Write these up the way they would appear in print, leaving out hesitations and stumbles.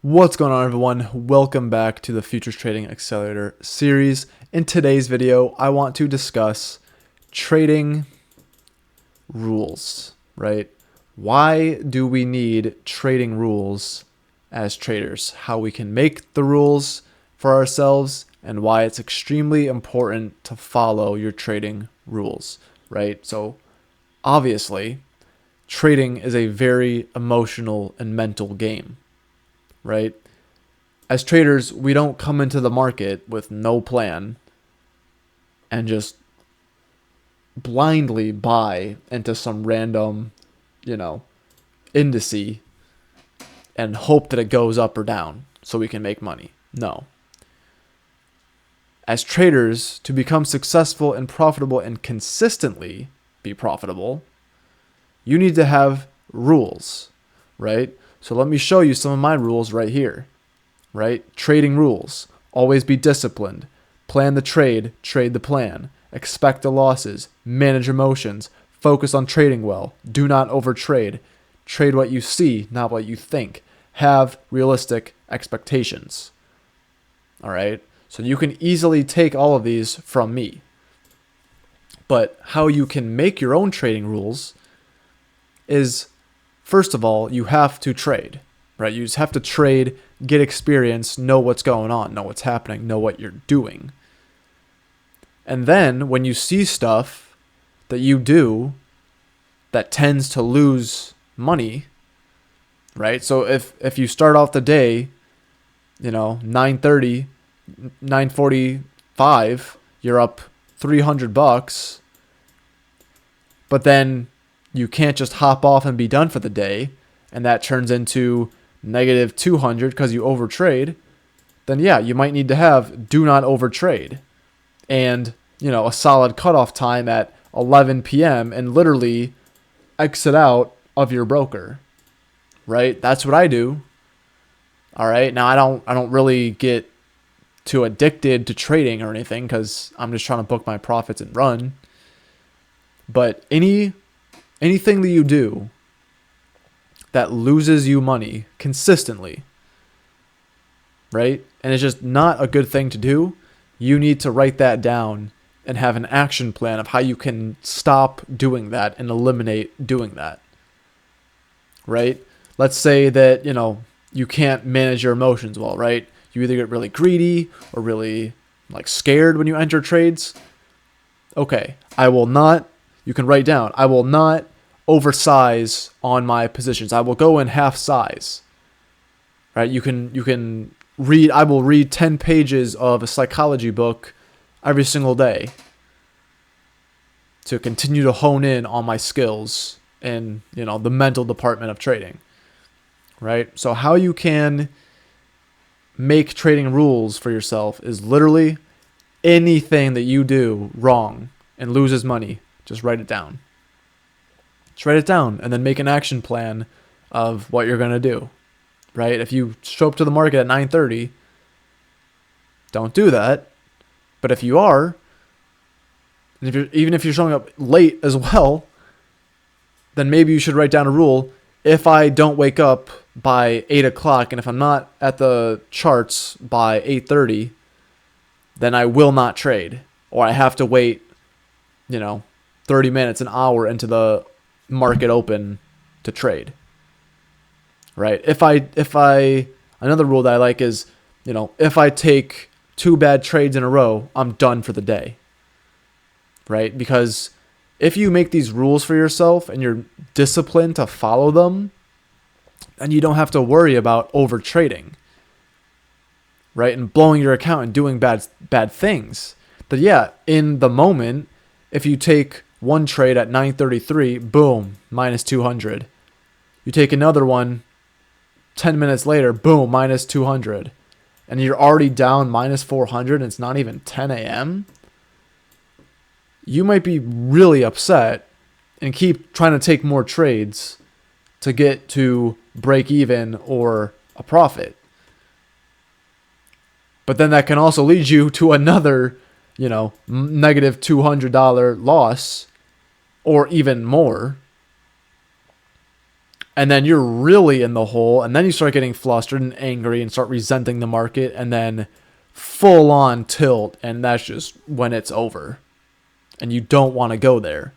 What's going on, everyone? Welcome back to the Futures Trading Accelerator series. In today's video, I want to discuss trading rules, right? Why do we need trading rules as traders? How we can make the rules for ourselves and why it's extremely important to follow your trading rules, right? So obviously, trading is a very emotional and mental game, right? As traders, we don't come into the market with no plan and just blindly buy into some random, indice and hope that it goes up or down so we can make money. No. As traders, to become successful and profitable and consistently be profitable, you need to have rules, right? So let me show you some of my rules right here, right? Trading rules. Always be disciplined. Plan the trade, trade the plan. Expect the losses. Manage emotions. Focus on trading well. Do not overtrade. Trade what you see, not what you think. Have realistic expectations. All right? So you can easily take all of these from me. But how you can make your own trading rules is, first of all, you have to trade, right? You just have to trade, get experience, know what's going on, know what's happening, know what you're doing. And then when you see stuff that you do that tends to lose money, right? So if you start off the day, 9:30, 9:45, you're up $300, but then you can't just hop off and be done for the day, and that turns into negative 200 because you overtrade, then yeah, you might need to have do not overtrade and, a solid cutoff time at 11 p.m. and literally exit out of your broker, right? That's what I do. All right. Now, I don't really get too addicted to trading or anything because I'm just trying to book my profits and run. But anything that you do that loses you money consistently, right? And it's just not a good thing to do. You need to write that down and have an action plan of how you can stop doing that and eliminate doing that, right? Let's say that, you can't manage your emotions well, right? You either get really greedy or really scared when you enter trades. Okay, you can write down, I will not oversize on my positions. I will go in half size. Right? You can read, I will read 10 pages of a psychology book every single day to continue to hone in on my skills in, the mental department of trading. Right? So how you can make trading rules for yourself is literally anything that you do wrong and loses money, just write it down. Just write it down and then make an action plan of what you're going to do, right? If you show up to the market at 9:30, don't do that. But if you are, and even if you're showing up late as well, then maybe you should write down a rule. If I don't wake up by 8 o'clock and if I'm not at the charts by 8:30, then I will not trade. Or I have to wait, 30 minutes, an hour into the market open to trade, right? Another rule that I like is, if I take 2 bad trades in a row, I'm done for the day, right? Because if you make these rules for yourself and you're disciplined to follow them, then you don't have to worry about over trading, right? And blowing your account and doing bad things. But yeah, in the moment, if you take one trade at 9:33, boom, minus 200. You take another one 10 minutes later, boom, minus 200. And you're already down minus 400 and it's not even 10 a.m. You might be really upset and keep trying to take more trades to get to break even or a profit. But then that can also lead you to another, negative $200 loss or even more. And then you're really in the hole, and then you start getting flustered and angry and start resenting the market, and then full on tilt, and that's just when it's over. And you don't want to go there.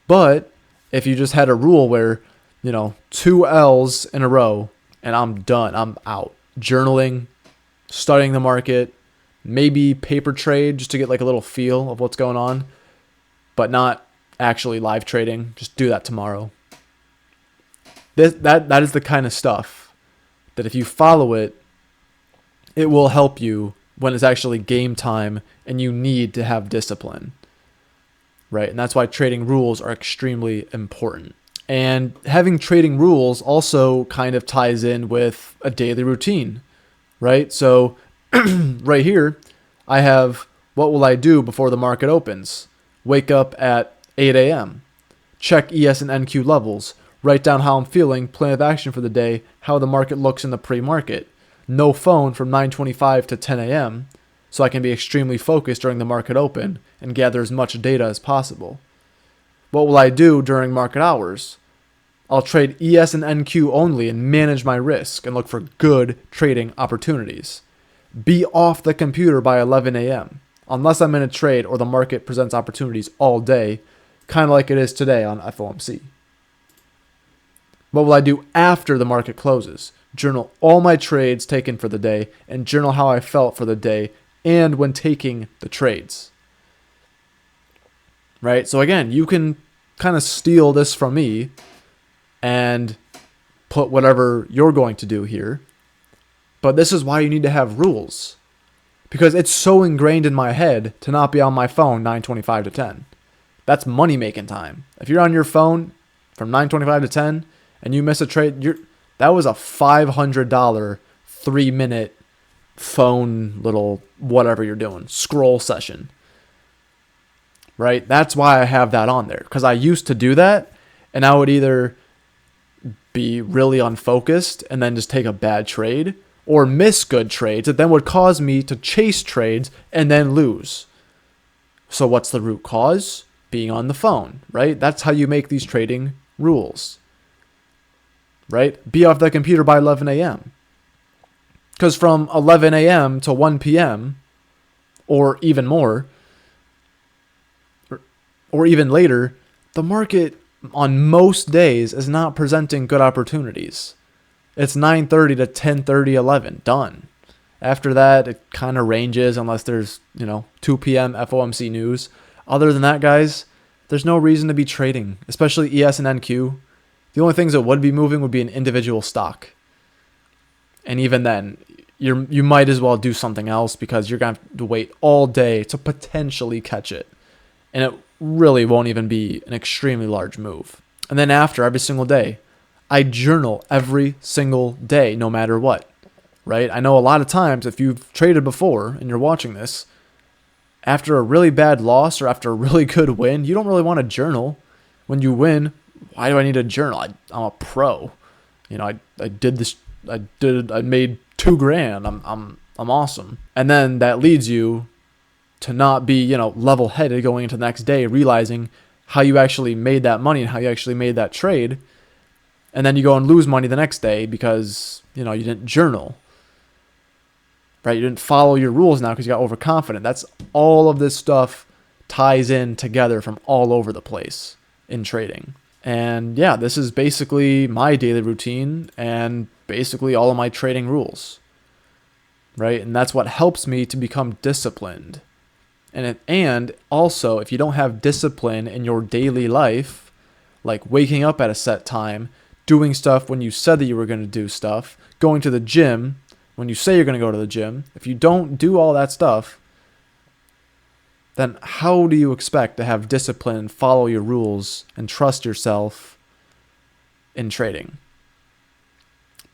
But if you just had a rule where, 2 L's in a row and I'm done, I'm out. Journaling, studying the market, maybe paper trade just to get like a little feel of what's going on, but not actually live trading. Just do that tomorrow. That is the kind of stuff that if you follow it, it will help you when it's actually game time and you need to have discipline. Right? And that's why trading rules are extremely important. And having trading rules also kind of ties in with a daily routine, right? So right here, I have what will I do before the market opens? Wake up at 8 a.m., check ES and NQ levels, write down how I'm feeling, plan of action for the day, how the market looks in the pre-market. No phone from 9:25 to 10 a.m., so I can be extremely focused during the market open and gather as much data as possible. What will I do during market hours? I'll trade ES and NQ only and manage my risk and look for good trading opportunities. Be off the computer by 11 a.m. unless I'm in a trade or the market presents opportunities all day, kind of like it is today on FOMC. What will I do after the market closes? Journal all my trades taken for the day and journal how I felt for the day and when taking the trades. Right? So again, you can kind of steal this from me and put whatever you're going to do here. But this is why you need to have rules. Because it's so ingrained in my head to not be on my phone 9:25 to 10. That's money making time. If you're on your phone from 9:25 to 10 and you miss a trade, that was a $500 3-minute phone little whatever you're doing, scroll session. Right? That's why I have that on there. Because I used to do that and I would either be really unfocused and then just take a bad trade or miss good trades that then would cause me to chase trades and then lose. So what's the root cause? Being on the phone, right? That's how you make these trading rules. Right? Be off the computer by 11 a.m. Because from 11 a.m. to 1 p.m. or even more, or even later, the market on most days is not presenting good opportunities. It's 9:30 to 10:30, 11. Done. After that, it kind of ranges unless there's, 2 p.m. FOMC news. Other than that, guys, there's no reason to be trading, especially ES and NQ. The only things that would be moving would be an individual stock. And even then, you might as well do something else because you're going to have to wait all day to potentially catch it. And it really won't even be an extremely large move. And then after, every single day, I journal every single day, no matter what, right? I know a lot of times if you've traded before and you're watching this, after a really bad loss or after a really good win, you don't really want to journal. When you win, why do I need a journal? I'm a pro. I did this. I made $2,000. I'm awesome. And then that leads you to not be, level-headed going into the next day, realizing how you actually made that money and how you actually made that trade. And then you go and lose money the next day because, you didn't journal. Right? You didn't follow your rules now because you got overconfident. That's all of this stuff ties in together from all over the place in trading. And yeah, this is basically my daily routine and basically all of my trading rules. Right? And that's what helps me to become disciplined. And also, if you don't have discipline in your daily life, like waking up at a set time, doing stuff when you said that you were going to do stuff, going to the gym when you say you're going to go to the gym, if you don't do all that stuff, then how do you expect to have discipline, follow your rules, and trust yourself in trading?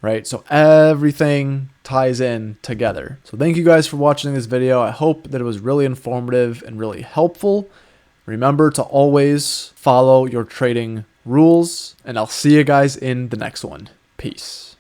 Right? So everything ties in together. So thank you guys for watching this video. I hope that it was really informative and really helpful. Remember to always follow your trading rules, and I'll see you guys in the next one. Peace.